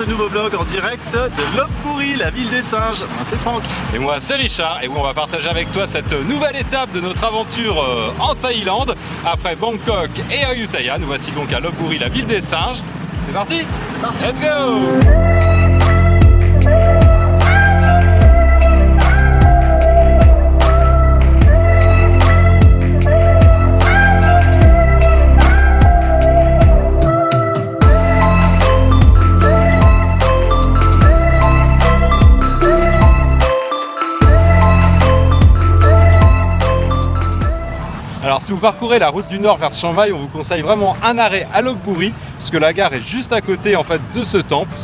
ce nouveau vlog en direct de Lopburi, la ville des singes. Moi c'est Franck. Et moi c'est Richard, et on va partager avec toi cette nouvelle étape de notre aventure en Thaïlande. Après Bangkok et Ayutthaya, nous voici donc à Lopburi, la ville des singes. C'est parti? C'est parti. Let's go! Alors si vous parcourez la route du Nord vers Chiang Mai, on vous conseille vraiment un arrêt à Lopburi, puisque la gare est juste à côté en fait de ce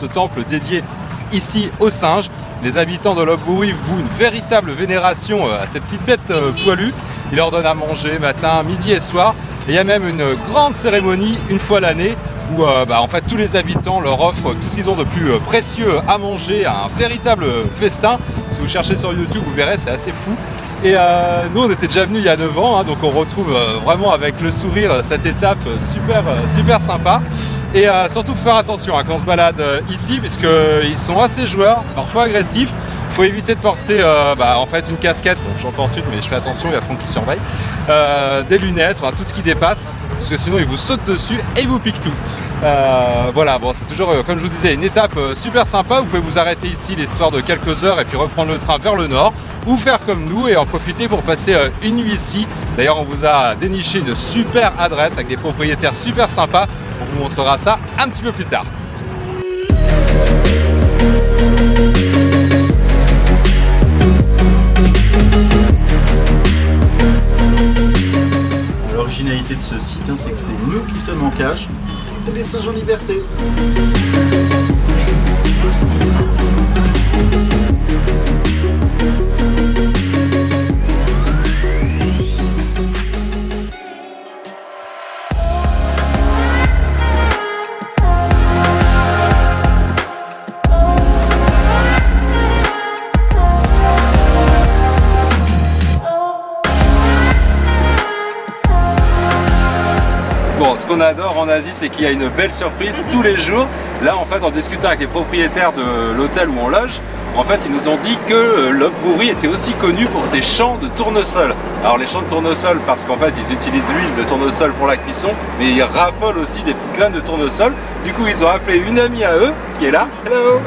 temple dédié ici aux singes. Les habitants de Lopburi vouent une véritable vénération à ces petites bêtes poilues. Ils leur donnent à manger matin, midi et soir. Et il y a même une grande cérémonie une fois l'année où en fait tous les habitants leur offrent tout ce qu'ils ont de plus précieux à manger, un véritable festin. Si vous cherchez sur YouTube, vous verrez, c'est assez fou. Et nous on était déjà venus il y a 9 ans, donc on retrouve vraiment avec le sourire cette étape super sympa. Et surtout faire attention quand on se balade ici, puisqu'ils sont assez joueurs, parfois agressifs. Il faut éviter de porter en fait une casquette, bon j'en porte une mais je fais attention, il y a Franck qui surveille, des lunettes, tout ce qui dépasse, parce que sinon ils vous sautent dessus et ils vous piquent tout. Voilà, bon c'est toujours comme je vous disais une étape super sympa. Vous pouvez vous arrêter ici l'histoire de quelques heures et puis reprendre le train vers le nord, ou faire comme nous et en profiter pour passer une nuit ici. D'ailleurs on vous a déniché une super adresse avec des propriétaires super sympas. On vous montrera ça un petit peu plus tard. L'originalité de ce site, c'est que c'est nous qui sommes en cage et les singes en liberté. Bon, ce qu'on adore en Asie, c'est qu'il y a une belle surprise tous les jours. Là, en fait, en discutant avec les propriétaires de l'hôtel où on loge, en fait, ils nous ont dit que Lopburi était aussi connu pour ses champs de tournesol. Alors, les champs de tournesol, parce qu'en fait, ils utilisent l'huile de tournesol pour la cuisson, mais ils raffolent aussi des petites graines de tournesol. Du coup, ils ont appelé une amie à eux, qui est là, hello,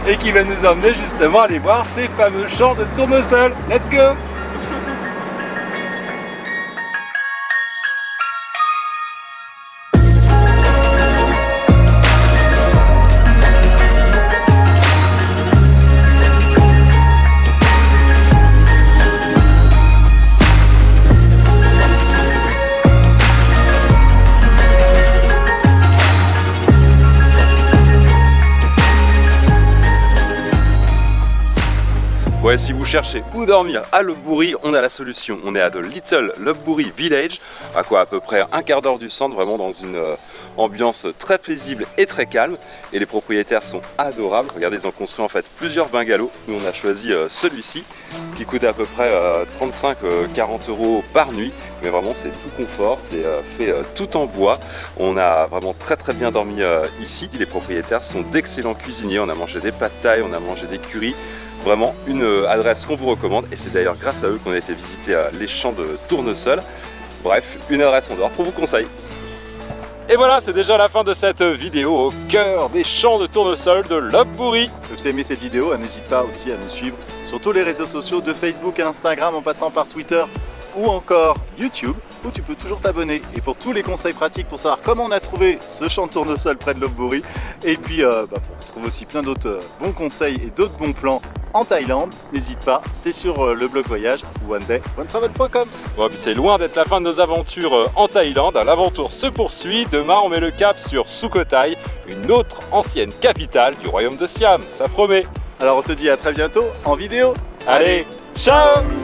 et qui va nous emmener justement aller voir ces fameux champs de tournesol. Let's go! Ouais, si vous cherchez où dormir à Lopburi, on a la solution. On est à The Little Lopburi Village, à peu près un quart d'heure du centre, vraiment dans une ambiance très paisible et très calme. Et les propriétaires sont adorables. Regardez, ils ont construit en fait plusieurs bungalows. Nous, on a choisi celui-ci, qui coûte à peu près 35-40 € par nuit. Mais vraiment, c'est tout confort, c'est fait tout en bois. On a vraiment très bien dormi ici. Les propriétaires sont d'excellents cuisiniers. On a mangé des pad thai, on a mangé des currys. Vraiment une adresse qu'on vous recommande, et c'est d'ailleurs grâce à eux qu'on a été visiter les champs de tournesol. Bref, une adresse en dehors qu'on vous conseille. Et voilà, c'est déjà la fin de cette vidéo au cœur des champs de tournesol de Lopburi. Si vous avez aimé cette vidéo, n'hésite pas aussi à nous suivre sur tous les réseaux sociaux de Facebook et Instagram, en passant par Twitter ou encore YouTube, où tu peux toujours t'abonner. Et pour tous les conseils pratiques pour savoir comment on a trouvé ce champ de tournesol près de Lopburi, et puis pour trouver aussi plein d'autres bons conseils et d'autres bons plans en Thaïlande, n'hésite pas, c'est sur le blog voyage onedayOnetravel.com. Bon, c'est loin d'être la fin de nos aventures en Thaïlande. L'aventure se poursuit. Demain, on met le cap sur Sukhothai, une autre ancienne capitale du royaume de Siam. Ça promet. Alors on te dit à très bientôt en vidéo. Allez, ciao!